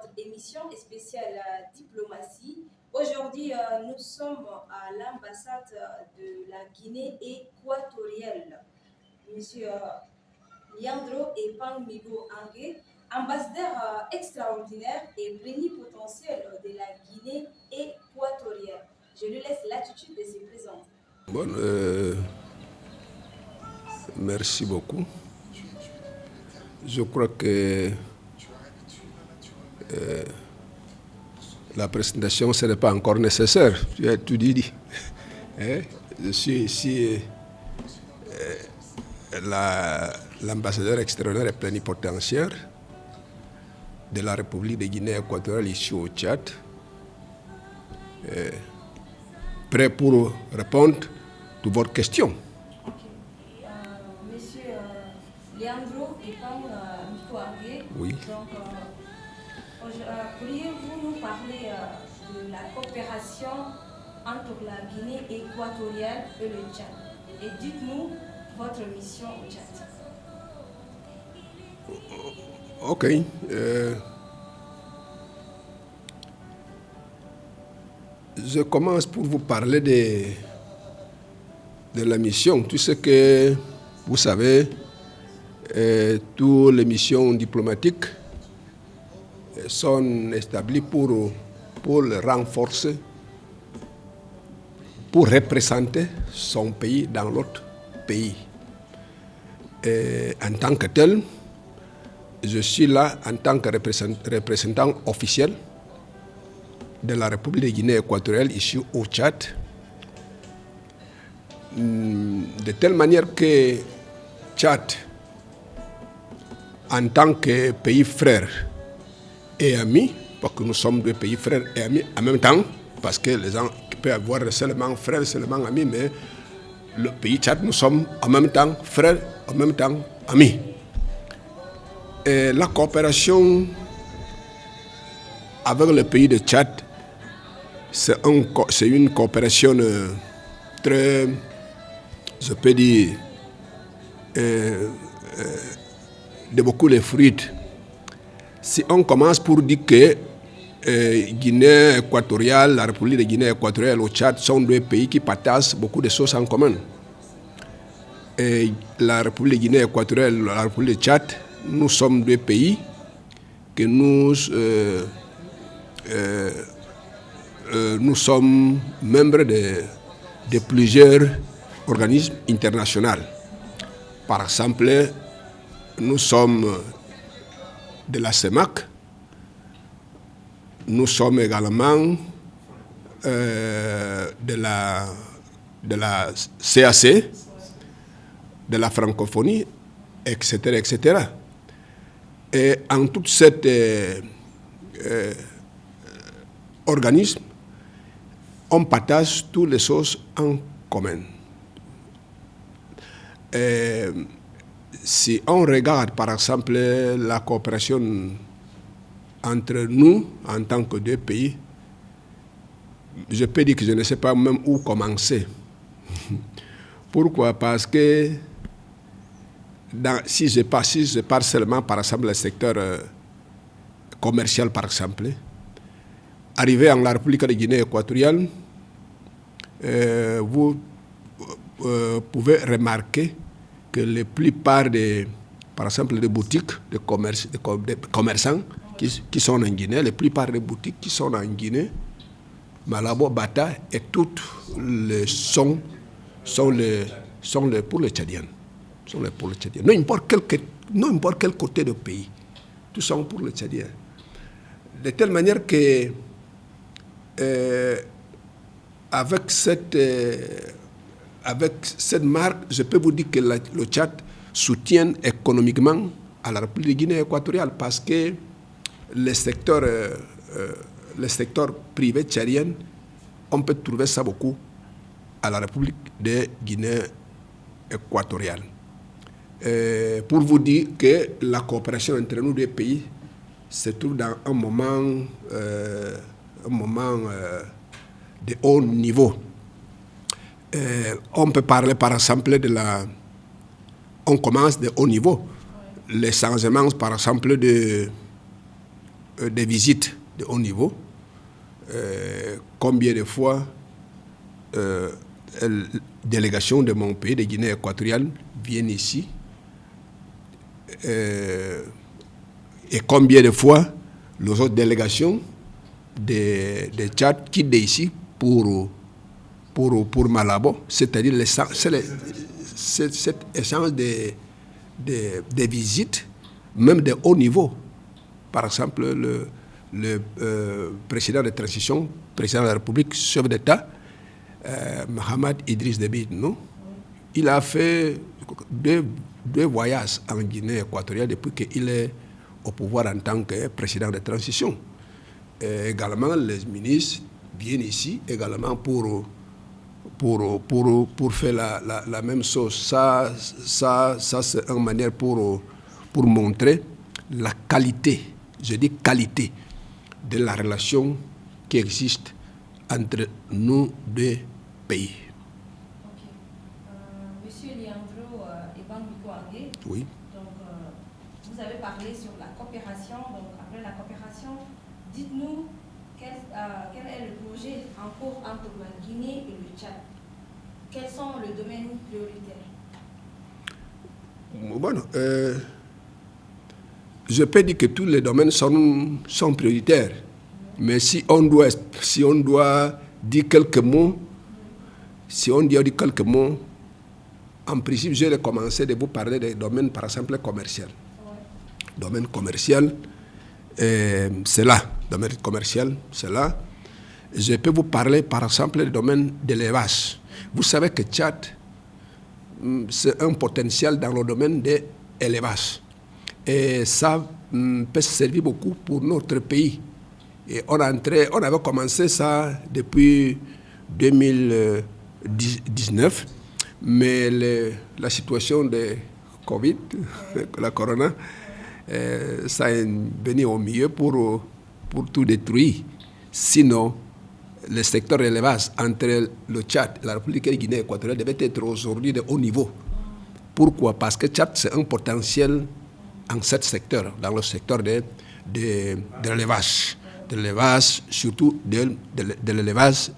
votre émission spéciale Diplomatie. Aujourd'hui, nous sommes à l'ambassade de la Guinée équatoriale. Monsieur Leandro Epang-Migo Angue, ambassadeur extraordinaire et plénipotentiel de la Guinée équatoriale. Je lui laisse l'attitude de se présenter. Bon, merci beaucoup. Je crois que la présentation, ce n'est pas encore nécessaire. Tu as tout dit. Je suis ici l'ambassadeur extraordinaire et plénipotentiaire de la République de Guinée équatoriale ici au Tchad. Prêt pour répondre à votre question. Monsieur Leandro Epang-Migo Angue, Oui. Pourriez-vous nous parler de la coopération entre la Guinée équatoriale et le Tchad? Et dites-nous votre mission au Tchad. Ok. Je commence pour vous parler de la mission. Tout ce que vous savez, toutes les missions diplomatiques sont établies pour le renforcer, pour représenter son pays dans l'autre pays. Et en tant que tel, je suis là en tant que représentant officiel de la République de Guinée équatoriale ici au Tchad, de telle manière que Tchad, en tant que pays frère et ami, parce que nous sommes deux pays frères et amis en même temps, parce que les gens peuvent avoir seulement frères, seulement amis, mais le pays Tchad, nous sommes en même temps frères, en même temps amis. Et la coopération avec le pays de Tchad, c'est une coopération très, je peux dire, de beaucoup de fruits. Si on commence pour dire que Guinée équatoriale, la République de Guinée équatoriale et le Tchad sont deux pays qui partagent beaucoup de choses en commun. Et la République de Guinée équatoriale et la République de Tchad, nous sommes deux pays que nous sommes membres de plusieurs organismes internationaux. Par exemple, nous sommes de la CEMAC, nous sommes également de la CAC, de la francophonie, etc., etc. Et en tout cet organisme, on partage toutes les choses en commun. Et si on regarde par exemple la coopération entre nous en tant que deux pays, je peux dire que je ne sais pas même où commencer. Pourquoi? Parce que si je parle seulement par exemple le secteur commercial par exemple, arrivé en la République de Guinée équatoriale, vous pouvez remarquer que la plupart par exemple, des boutiques de commerçants qui sont en Guinée, la plupart des boutiques qui sont en Guinée, Malabo, Bata et toutes les sont pour les Tchadiens. N'importe quel côté du pays, tous sont pour les Tchadiens. De telle manière que avec cette marque, je peux vous dire que le Tchad soutient économiquement à la République de Guinée équatoriale parce que le secteur privé tchadien, on peut trouver ça beaucoup à la République de Guinée équatoriale. Pour vous dire que la coopération entre nous deux pays se trouve dans un moment de haut niveau. On peut parler par exemple on commence de haut niveau. Les changements par exemple des visites de haut niveau. Combien de fois la délégation de mon pays, de Guinée équatoriale, viennent ici et combien de fois les autres délégations de Tchad quittent ici pour Malabo, c'est-à-dire cet échange de visites, même de haut niveau. Par exemple, le président de transition, président de la République, chef d'État, Mohamed Idriss Déby, non? Il a fait deux voyages en Guinée équatoriale depuis qu'il est au pouvoir en tant que président de transition. Et également, les ministres viennent ici également pour faire la même chose. Ça c'est une manière pour montrer la qualité, je dis qualité, de la relation qui existe entre nos deux pays. Monsieur Leandro Ebamiko-Angué, Oui. donc vous avez parlé sur la coopération. Donc après la coopération, dites-nous quel est le projet en cours entre la Guinée et le Tchad. Quels sont les domaines prioritaires? Bon, je peux dire que tous les domaines sont prioritaires. Mais si on doit dire quelques mots, en principe, je vais commencer de vous parler des domaines, par exemple, commerciaux. Domaine commercial, c'est là. Domaine commercial, c'est là. Je peux vous parler, par exemple, du domaine de l'élevage. Vous savez que Tchad, c'est un potentiel dans le domaine de l'élevage. Et ça peut servir beaucoup pour notre pays. Et on avait commencé ça depuis 2019, mais la situation de Covid, la corona, ça est venu au milieu pour tout détruire. Sinon, le secteur de l'élevage entre le Tchad et la République de Guinée équatoriale devait être aujourd'hui de haut niveau. Pourquoi? Parce que Tchad, c'est un potentiel en ce secteur, dans le secteur de l'élevage. De l'élevage, surtout de l'élevage.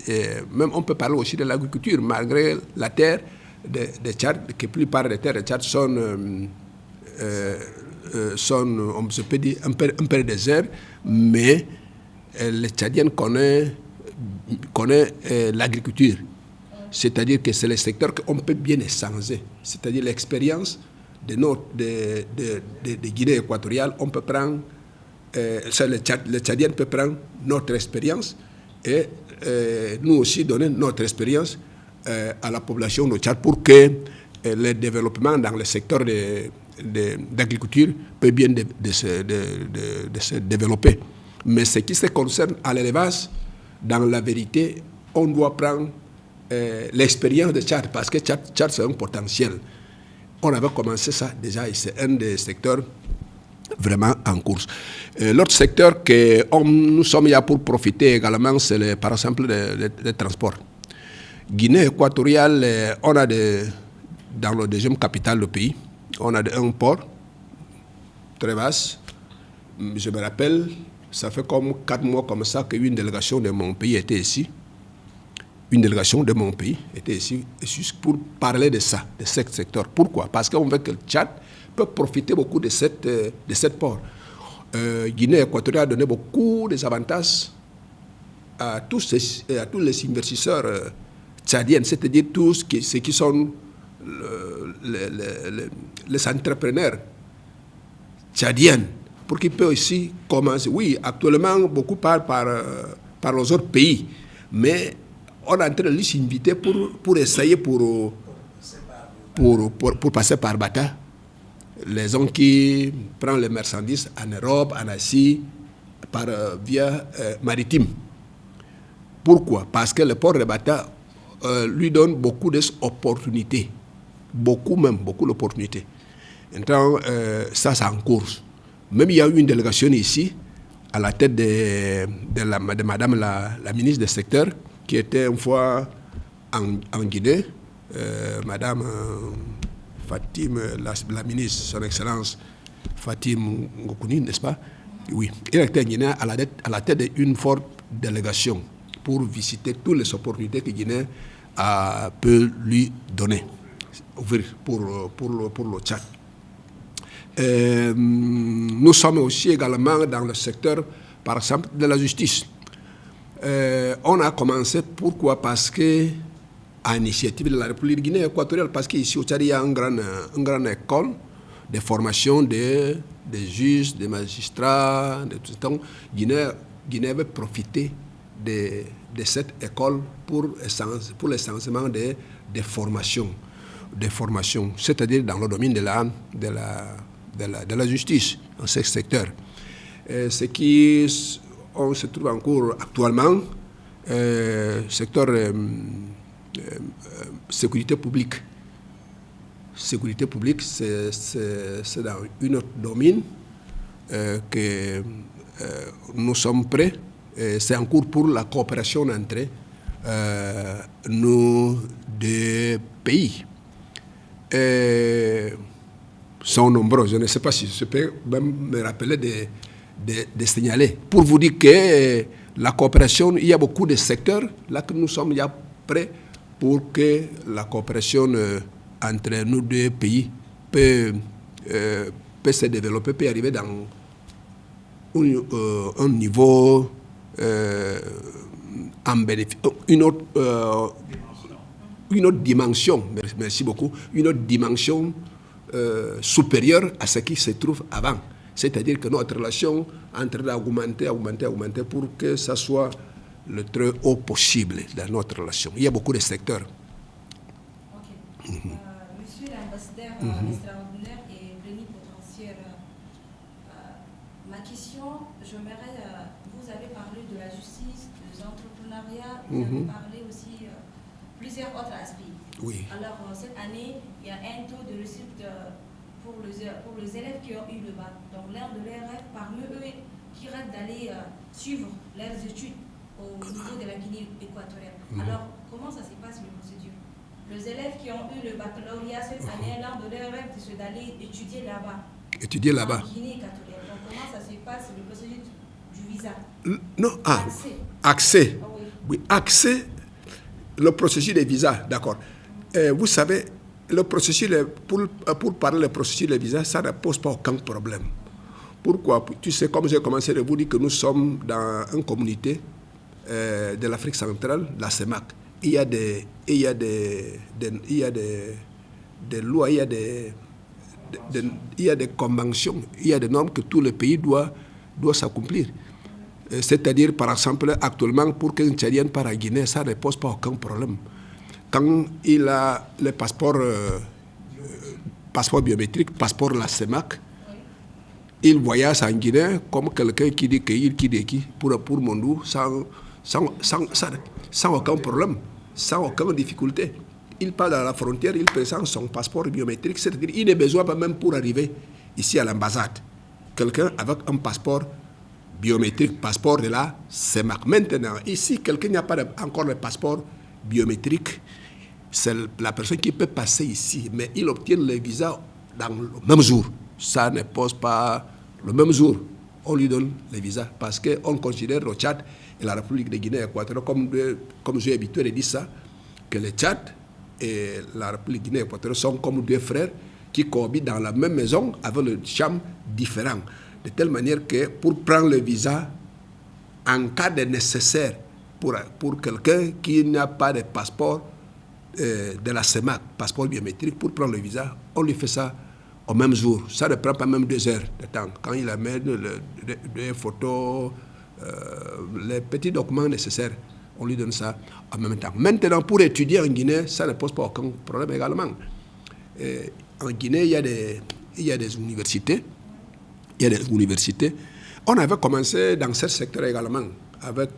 Même on peut parler aussi de l'agriculture, malgré la terre de Tchad, que la plupart des terres de Tchad sont on se peut dire, un peu désert, mais les Tchadiens connaissent l'agriculture. C'est-à-dire que c'est le secteur qu'on peut bien échanger. C'est-à-dire l'expérience de Guinée équatoriale, on peut prendre, le Tchadien peut prendre notre expérience et nous aussi donner notre expérience à la population de Tchad pour que le développement dans le secteur d'agriculture peut bien se développer. Mais ce qui se concerne à l'élevage, dans la vérité, on doit prendre l'expérience de Tchad, parce que Tchad c'est un potentiel. On avait commencé ça déjà et c'est un des secteurs vraiment en course. L'autre secteur que nous sommes là pour profiter également, c'est par exemple le transport. Guinée équatoriale, on a dans le deuxième capitale du pays, on a un port très vaste. Je me rappelle, ça fait comme 4 mois comme ça qu'une délégation de mon pays était ici. Une délégation de mon pays était ici juste pour parler de ça, de ce secteur. Pourquoi? Parce qu'on veut que le Tchad peut profiter beaucoup de cette port. Guinée équatoriale a donné beaucoup d'avantages à tous les investisseurs tchadiens, c'est-à-dire tous ceux qui sont les entrepreneurs tchadiens, pour qu'ils puissent aussi commencer. Oui, actuellement, beaucoup parlent par les autres pays, mais on est en train de les inviter pour essayer pour passer par Bata. Les gens qui prennent les marchandises en Europe, en Asie, via maritime. Pourquoi? Parce que le port de Bata lui donne beaucoup d'opportunités. Beaucoup d'opportunités. Maintenant, ça, c'est en cours. Même il y a eu une délégation ici, à la tête de madame la ministre du secteur, qui était une fois en Guinée, madame Fatim, la ministre, son excellence Fatim Ngokouni, n'est-ce pas? Oui, il a été Guinée à la tête d'une forte délégation pour visiter toutes les opportunités que Guinée peut lui donner pour le Tchad. Nous sommes aussi également dans le secteur, par exemple, de la justice. On a commencé, pourquoi? Parce que, à l'initiative de la République Guinée équatoriale, parce qu'ici au Tchad, il y a une grande école de formation des juges, des magistrats, de tout temps. Guinée veut profiter de cette école pour l'essentiellement des formations. C'est-à-dire dans le domaine de la justice, dans ce secteur. Ce qui on se trouve en cours actuellement, secteur sécurité publique. Sécurité publique, c'est dans une autre domaine que nous sommes prêts. C'est en cours pour la coopération entre nos deux pays. Sont nombreux. Je ne sais pas si je peux même me rappeler de signaler. Pour vous dire que la coopération, il y a beaucoup de secteurs là que nous sommes prêts pour que la coopération entre nos deux pays peut se développer, peut arriver dans un niveau en bénéfice, une autre dimension, merci beaucoup, une autre dimension supérieure à ce qui se trouve avant. C'est-à-dire que notre relation entre augmenter pour que ça soit le très haut possible dans notre relation. Il y a beaucoup de secteurs. Okay. Monsieur l'ambassadeur extraordinaire et plénipotentiaire, ma question, j'aimerais, vous avez parlé de la justice, de l'entrepreneuriat, vous avez parlé aussi plusieurs autres aspects. Oui. Alors, cette année, il y a un taux de réussite pour les élèves qui ont eu le bac. Donc, l'un de leurs rêves, parmi eux, qui rêvent d'aller suivre leurs études au niveau de la Guinée équatoriale. Alors, comment ça se passe, les procédures? Les élèves qui ont eu le baccalauréat cette année, l'un de leurs rêves, c'est d'aller étudier là-bas. Étudier là-bas. En Guinée équatoriale. Donc, comment ça se passe, le procédure du visa? Non, accès. Ah, oui, accès, le processus des visas, d'accord. Vous savez, le processus, pour parler du processus des visas, ça ne pose pas aucun problème. Pourquoi? Tu sais, comme j'ai commencé à vous dire que nous sommes dans une communauté de l'Afrique centrale, la CEMAC. Il y a des lois, il y a des conventions, il y a des normes que tous les pays doivent s'accomplir. C'est-à-dire, par exemple, actuellement, pour qu'un Tchadien parte à Guinée, ça ne pose pas aucun problème. Quand il a le passeport biométrique, passeport la CEMAC, il voyage en Guinée comme quelqu'un qui dit qu'il quitte pour Mondou sans aucun problème, sans aucune difficulté. Il part à la frontière, il présente son passeport biométrique, c'est-à-dire il n'a besoin pas même pour arriver ici à l'ambassade. Quelqu'un avec un passeport biométrique, passeport de la CEMAC. Maintenant, ici, quelqu'un n'a pas encore le passeport biométrique, c'est la personne qui peut passer ici, mais il obtient le visa dans le même jour. Ça ne pose pas le même jour. On lui donne le visa parce qu'on considère le Tchad et la République de Guinée équatoriale, comme j'ai habitué de dire ça, que le Tchad et la République de Guinée équatoriale sont comme deux frères qui cohabitent dans la même maison avec des chambres différentes. De telle manière que pour prendre le visa, en cas de nécessaire pour quelqu'un qui n'a pas de passeport de la CEMAC, passeport biométrique, pour prendre le visa, on lui fait ça au même jour. Ça ne prend pas même 2 heures de temps. Quand il amène les photos, les petits documents nécessaires, on lui donne ça en même temps. Maintenant, pour étudier en Guinée, ça ne pose pas aucun problème également. En Guinée, il y a des universités. On avait commencé dans ce secteur également avec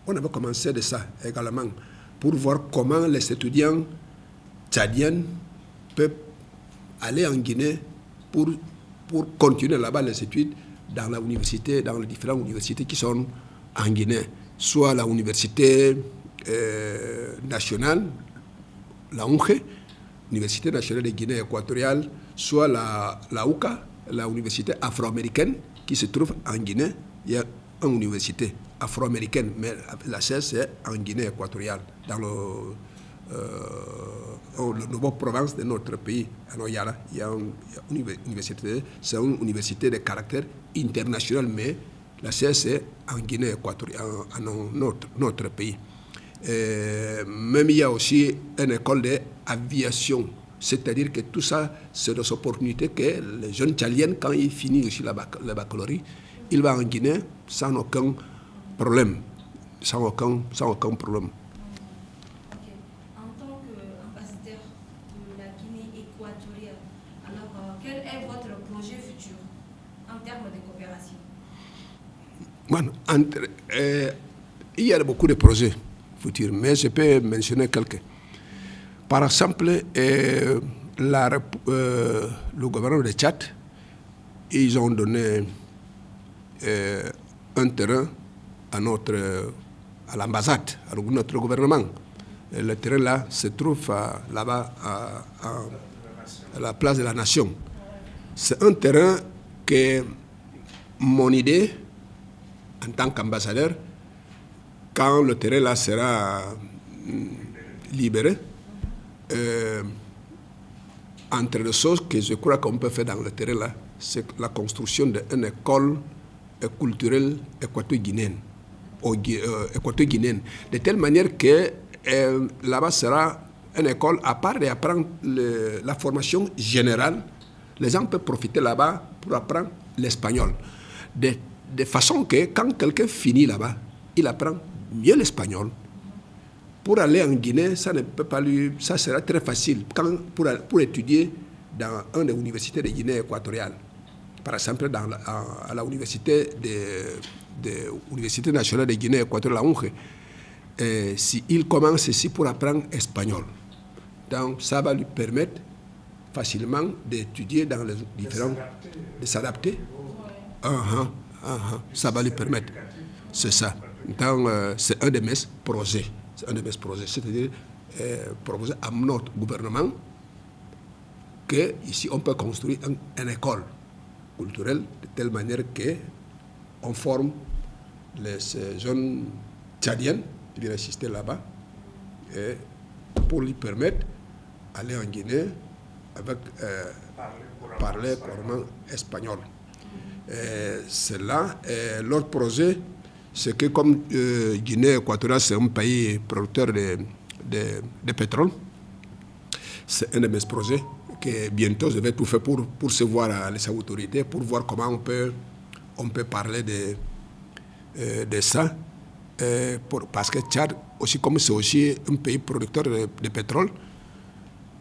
on avait commencé de ça également pour voir comment les étudiants tchadiens peuvent aller en Guinée pour continuer là-bas les études dans les différentes universités qui sont en Guinée, soit la université nationale, la UNGE, Université nationale de Guinée équatoriale, soit la UCA, l'université afro-américaine qui se trouve en Guinée. Il y a une université afro-américaine, mais la siège c'est en Guinée équatoriale, dans la nouvelle province de notre pays. Alors, il y a une université, c'est une université de caractère international, mais la siège c'est en Guinée équatoriale, en notre pays. Même il y a aussi une école d'aviation. C'est-à-dire que tout ça, c'est des opportunités que les jeunes Tchadiens, quand ils finissent aussi le baccalauréat, ils vont en Guinée sans aucun problème. Sans aucun problème. Okay. En tant qu'ambassadeur de la Guinée équatoriale, alors quel est votre projet futur en termes de coopération? Bueno, il y a beaucoup de projets futurs, mais je peux mentionner quelques. Par exemple, le gouvernement de Tchad, ils ont donné un terrain à l'ambassade, à notre gouvernement. Et le terrain là se trouve là-bas à la place de la Nation. C'est un terrain que mon idée, en tant qu'ambassadeur, quand le terrain là sera libéré, entre les choses que je crois qu'on peut faire dans le terrain là, c'est la construction d'une école culturelle équato-guinéenne, de telle manière que là-bas sera une école, à part d'apprendre la formation générale, les gens peuvent profiter là-bas pour apprendre l'espagnol. De façon que quand quelqu'un finit là-bas, il apprend mieux l'espagnol. Pour aller en Guinée, ça sera très facile pour étudier dans une des universités de Guinée équatoriale. Par exemple, à l'université nationale de Guinée équatoriale, la UNGE, s'il commence ici pour apprendre espagnol, donc ça va lui permettre facilement d'étudier dans les différents... de s'adapter. Ça va lui permettre. C'est ça. Donc, c'est un de mes projets. C'est-à-dire proposer à notre gouvernement qu'ici on peut construire une école culturelle de telle manière qu'on forme les jeunes tchadiens qui viennent assister là-bas et pour lui permettre d'aller en Guinée avec parler couramment espagnol. C'est là. L'autre projet, c'est que comme Guinée équatoriale, c'est un pays producteur de pétrole, c'est un de mes projets que bientôt je vais tout faire pour se voir à les autorités, pour voir comment on peut parler de ça. Parce que Tchad, aussi comme c'est aussi un pays producteur de pétrole,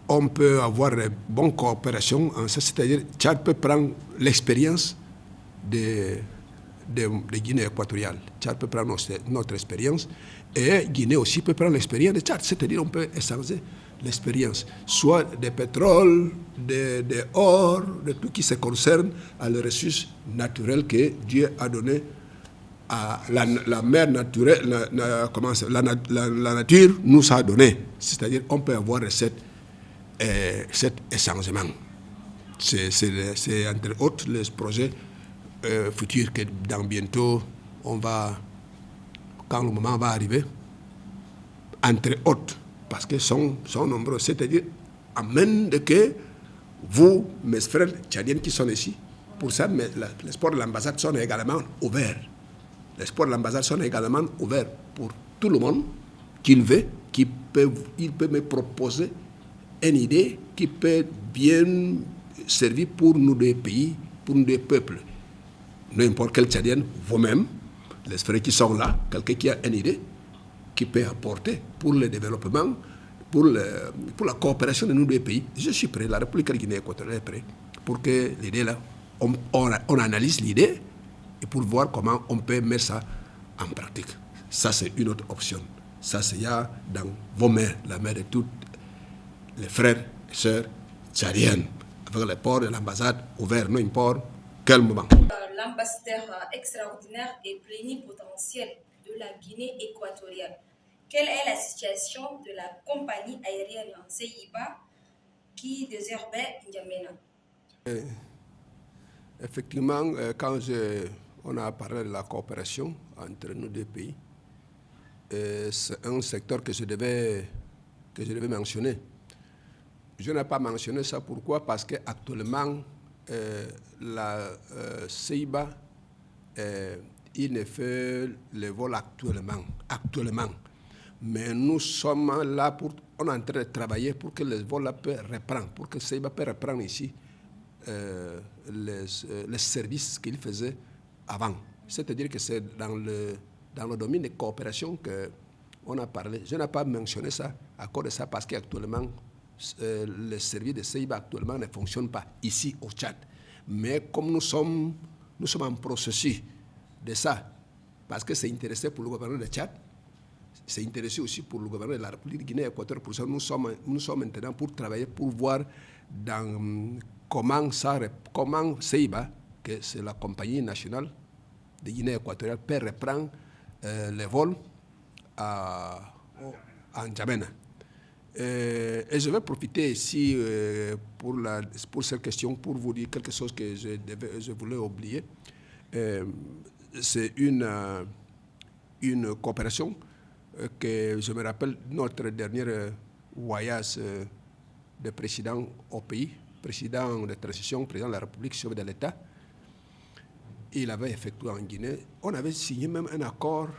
on peut avoir une bonne coopération en ça, c'est-à-dire Tchad peut prendre l'expérience de Guinée équatoriale. Tchad peut prendre notre expérience et Guinée aussi peut prendre l'expérience de Tchad, c'est-à-dire on peut échanger l'expérience, soit de pétrole, de or, de tout qui se concerne à les ressources naturelles que Dieu a donné à la mer naturelle, la nature nous a donné. C'est-à-dire on peut avoir cet échangement. C'est entre autres les projets futurs que dans bientôt quand le moment va arriver, entre autres, parce qu'ils sont nombreux, c'est-à-dire amène de que vous, mes frères tchadiens qui sont ici, pour ça, les sports de l'ambassade sont également ouverts. Les sports de l'ambassade sont également ouverts pour tout le monde qu'il veut, il peut me proposer une idée qui peut bien servir pour nous deux pays, pour nous deux peuples. N'importe quel Tchadien, vous-même, les frères qui sont là, quelqu'un qui a une idée, qui peut apporter pour le développement, pour la coopération de nos deux pays. Je suis prêt, la République de Guinée équatoriale est prête pour que l'idée là, on analyse l'idée et pour voir comment on peut mettre ça en pratique. Ça, c'est une autre option. Ça, c'est dans vos mains, la main de tous les frères et sœurs tchadiennes, avec les ports de l'ambassade ouverts, non importe quel moment. L'ambassadeur extraordinaire et plénipotentiel de la Guinée équatoriale. Quelle est la situation de la compagnie aérienne CIBA qui désherbait N'Djamena? Effectivement, quand on a parlé de la coopération entre nos deux pays, c'est un secteur que je devais mentionner. Je n'ai pas mentionné ça, pourquoi? Parce qu'actuellement, la CEIBA, il ne fait le vol actuellement. Mais nous sommes là, on est en train de travailler pour que le vol peut reprendre, pour que CEIBA peut reprendre ici les services qu'il faisait avant. C'est-à-dire que c'est dans le domaine de coopération qu'on a parlé. Je n'ai pas mentionné ça à cause de ça, parce qu'actuellement, le service de CEIBA actuellement ne fonctionne pas ici au Tchad. Mais comme nous sommes en processus de ça, parce que c'est intéressé pour le gouvernement de Tchad, c'est intéressé aussi pour le gouvernement de la République de Guinée équatoriale. Pour ça, nous sommes maintenant pour travailler, pour voir comment CEIBA, que c'est la compagnie nationale de Guinée équatoriale, peut reprendre les vols en N'Djamena. Et je vais profiter ici pour cette question pour vous dire quelque chose que je voulais oublier. C'est une coopération que je me rappelle notre dernier voyage de président au pays, président de transition, président de la République, chef de l'État. Il avait effectué en Guinée. On avait signé même un accord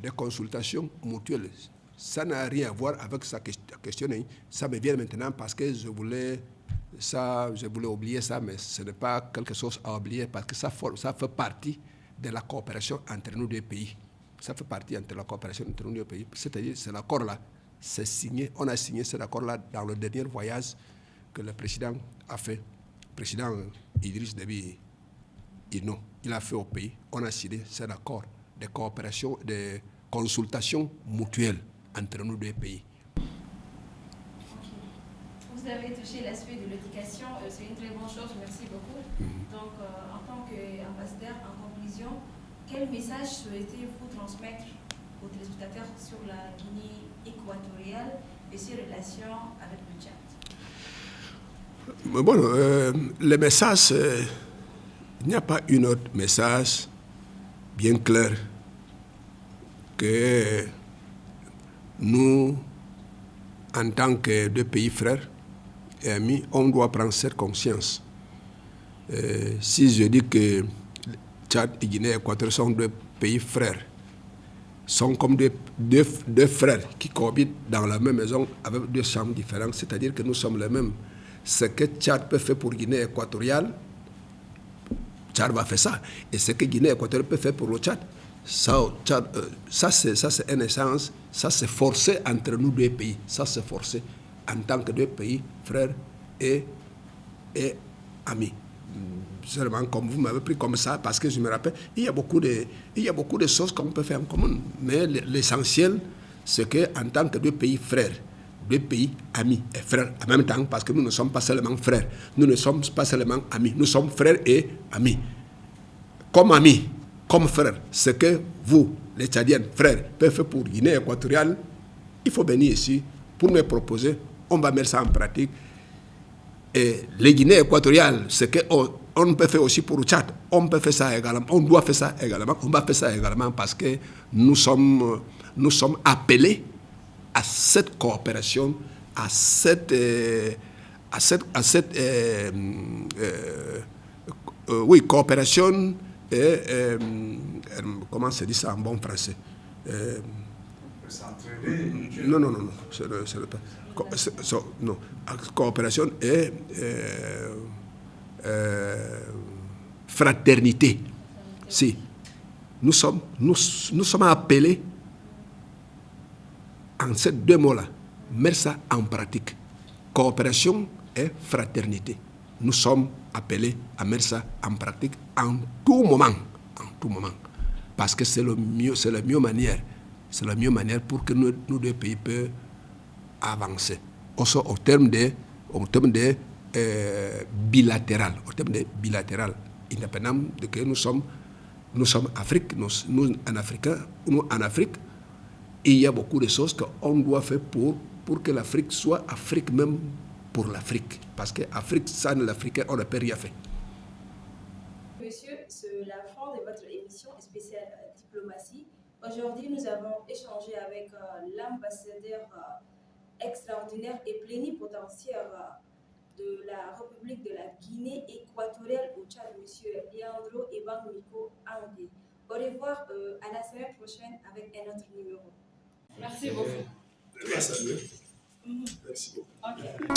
de consultation mutuelle. Ça n'a rien à voir avec sa question. Ça me vient maintenant parce que je voulais oublier ça, mais ce n'est pas quelque chose à oublier parce que ça fait partie de la coopération entre nos deux pays. Ça fait partie entre la coopération entre nos deux pays. C'est-à-dire, c'est l'accord-là, c'est signé. On a signé cet accord-là dans le dernier voyage que le président a fait. Le président Idriss Déby Itno, il a fait au pays. On a signé cet accord de coopération, de consultation mutuelle entre nos deux pays. Vous avez touché l'aspect de l'éducation, c'est une très bonne chose, merci beaucoup. Donc, en tant qu'ambassadeur, en conclusion, quel message souhaitez-vous transmettre aux téléspectateurs sur la Guinée équatoriale et ses relations avec le Tchad? Bon, le message, il n'y a pas un autre message bien clair que nous, en tant que deux pays frères et amis, on doit prendre cette conscience. Si je dis que Tchad et Guinée équatoriale sont deux pays frères, sont comme deux frères qui cohabitent dans la même maison avec deux chambres différentes, c'est-à-dire que nous sommes les mêmes. Ce que Tchad peut faire pour Guinée équatoriale, Tchad va faire ça. Et ce que Guinée équatoriale peut faire pour le Tchad, ça c'est un essence, ça c'est forcé entre nous deux pays. Ça c'est forcé en tant que deux pays, frères et amis. Seulement comme vous m'avez pris comme ça, parce que je me rappelle, il y a beaucoup de choses qu'on peut faire en commun. Mais l'essentiel, c'est qu'en tant que deux pays frères, deux pays amis et frères en même temps, parce que nous ne sommes pas seulement frères, nous ne sommes pas seulement amis, nous sommes frères et amis. Comme amis, comme frères, ce que vous, les Tchadiens, frères, peuvent faire pour Guinée équatoriale, il faut venir ici pour me proposer, on va mettre ça en pratique. Et les Guinéens équatoriales, ce qu'on peut faire aussi pour le Tchad, on peut faire ça également, on doit faire ça également, on va faire ça également parce que nous sommes appelés à cette coopération, à cette coopération comment se dit ça en bon français? Non, c'est pas. Non, coopération et fraternité. Si nous sommes appelés en ces deux mots-là, mettre ça en pratique. Coopération et fraternité. Nous sommes appelés à mettre ça en pratique en tout moment. Parce que c'est la meilleure manière. C'est la meilleure manière pour que nos deux pays puissent avancer. Aussi au terme de bilatéral. Au terme de bilatéral. Indépendamment de que nous sommes Afrique, nous en Afrique, il y a beaucoup de choses qu'on doit faire pour que l'Afrique soit Afrique même pour l'Afrique. Parce qu'Afrique, sans l'Africain, on ne peut rien faire. Monsieur, c'est la fin de votre émission spéciale diplomatie. Aujourd'hui, nous avons échangé avec l'ambassadeur extraordinaire et plénipotentiaire de la République de la Guinée équatoriale au Tchad, monsieur Leandro Ebangmiko Andé. Au revoir, à la semaine prochaine avec un autre numéro. Merci beaucoup. Merci beaucoup. Ok.